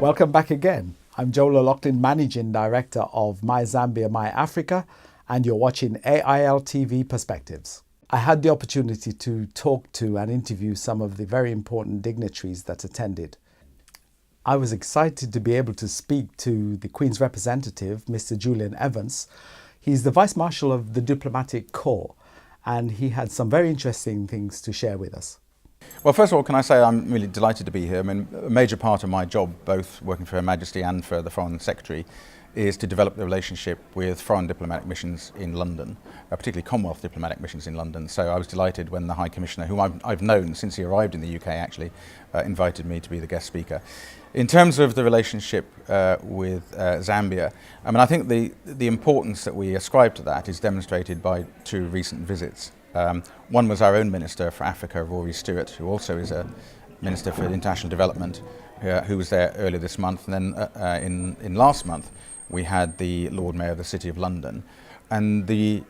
Welcome back again. I'm Joel O'Loughlin, Managing Director of My Zambia, My Africa, and you're watching AILTV Perspectives. I had the opportunity to talk to and interview some of the very important dignitaries that attended. I was excited to be able to speak to the Queen's representative, Mr. Julian Evans. He's the Vice Marshal of the Diplomatic Corps, and he had some very interesting things to share with us. Well, first of all, can I say I'm really delighted to be here. I mean, a major part of my job, both working for Her Majesty and for the Foreign Secretary, is to develop the relationship with foreign diplomatic missions in London, particularly Commonwealth diplomatic missions in London. So I was delighted when the High Commissioner, whom I've known since he arrived in the UK actually, invited me to be the guest speaker. In terms of the relationship with Zambia, I mean, I think the importance that we ascribe to that is demonstrated by two recent visits. One was our own Minister for Africa, Rory Stewart, who also is a Minister for International Development, who was there earlier this month. And then in last month, we had the Lord Mayor of the City of London. And the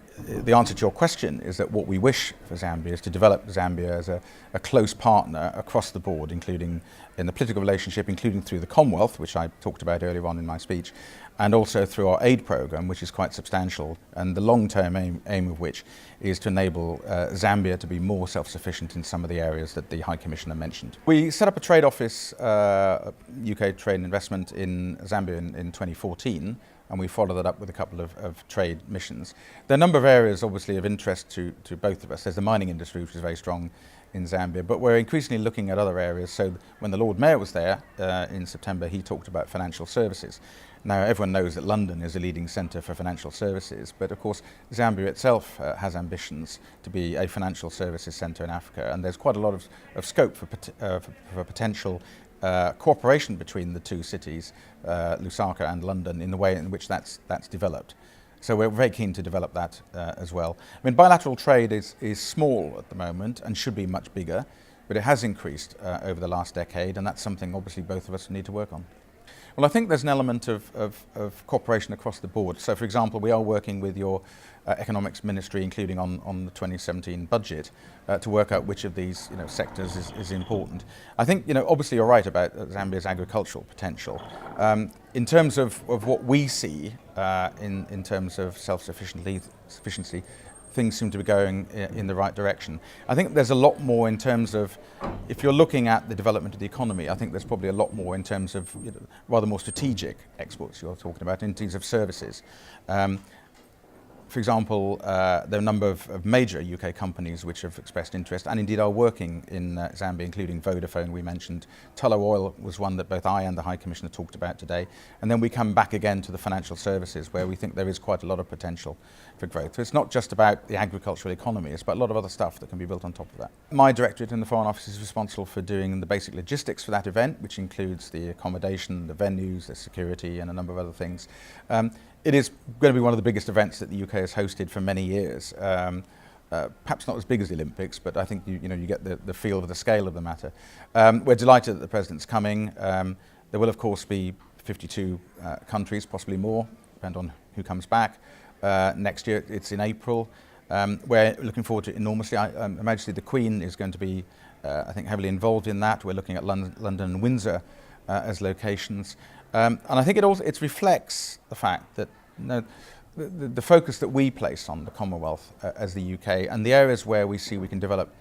answer to your question is that what we wish for Zambia is to develop Zambia as a close partner across the board, including in the political relationship, including through the Commonwealth, which I talked about earlier on in my speech, and also through our aid programme, which is quite substantial, and the long-term aim of which is to enable Zambia to be more self-sufficient in some of the areas that the High Commissioner mentioned. We set up a trade office, UK Trade and Investment in Zambia in 2014, and we followed that up with a couple of trade missions. There are a number of areas obviously of interest to both of us. There's the mining industry, which is very strong in Zambia, but we're increasingly looking at other areas. So when the Lord Mayor was there in September, he talked about financial services. Now everyone knows that London is a leading centre for financial services, but of course Zambia itself has ambitions to be a financial services centre in Africa, and there's quite a lot of scope for potential cooperation between the two cities, Lusaka and London, in the way in which that's developed. So we're very keen to develop that as well. I mean, bilateral trade is small at the moment and should be much bigger, but it has increased over the last decade, and that's something obviously both of us need to work on. Well, I think there's an element of cooperation across the board. So, for example, we are working with your economics ministry, including on the 2017 budget, to work out which of these sectors is important. I think obviously you're right about Zambia's agricultural potential. In terms of what we see in terms of self-sufficiency, things seem to be going in the right direction. I think there's a lot more in terms of, if you're looking at the development of the economy, I think there's probably a lot more in terms of rather more strategic exports you're talking about, in terms of services. For example, there are a number of major UK companies which have expressed interest and indeed are working in Zambia, including Vodafone, we mentioned. Tullow Oil was one that both I and the High Commissioner talked about today. And then we come back again to the financial services, where we think there is quite a lot of potential for growth. So it's not just about the agricultural economy, it's about a lot of other stuff that can be built on top of that. My directorate in the Foreign Office is responsible for doing the basic logistics for that event, which includes the accommodation, the venues, the security, and a number of other things. It is going to be one of the biggest events that the UK has hosted for many years. Perhaps not as big as the Olympics, but I think you get the feel of the scale of the matter. We're delighted that the President's coming. There will of course be 52 countries, possibly more, depending on who comes back. Next year it's in April. We're looking forward to it enormously. Her Majesty the Queen is going to be, I think, heavily involved in that. We're looking at London and Windsor as locations. And I think it reflects the fact that the focus that we place on the Commonwealth as the UK and the areas where we see we can develop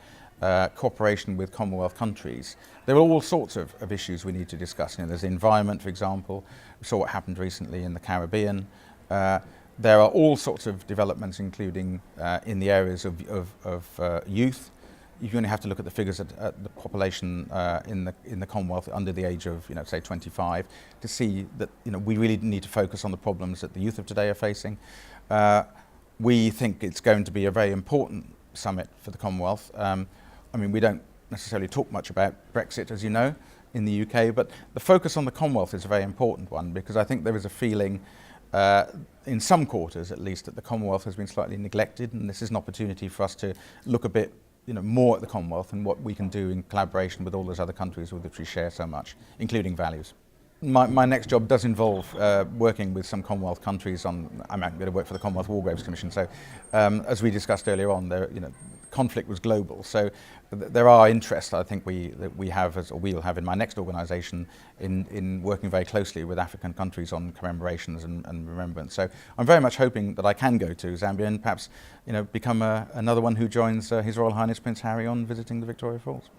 cooperation with Commonwealth countries. There are all sorts of issues we need to discuss. There's the environment, for example. We saw what happened recently in the Caribbean. There are all sorts of developments, including in the areas of youth. You only have to look at the figures at the population in the Commonwealth under the age of, say 25, to see that we really need to focus on the problems that the youth of today are facing. We think it's going to be a very important summit for the Commonwealth. I mean, we don't necessarily talk much about Brexit, as you know, in the UK, but the focus on the Commonwealth is a very important one, because I think there is a feeling in some quarters, at least, that the Commonwealth has been slightly neglected, and this is an opportunity for us to look a bit more at the Commonwealth and what we can do in collaboration with all those other countries with which we share so much, including values. My next job does involve working with some Commonwealth countries on. I'm going to work for the Commonwealth War Graves Commission. So, as we discussed earlier on, conflict was global. So, there are interests I think we have, or we'll have in my next organisation, in working very closely with African countries on commemorations and remembrance. So, I'm very much hoping that I can go to Zambia and perhaps, become another one who joins His Royal Highness Prince Harry on visiting the Victoria Falls.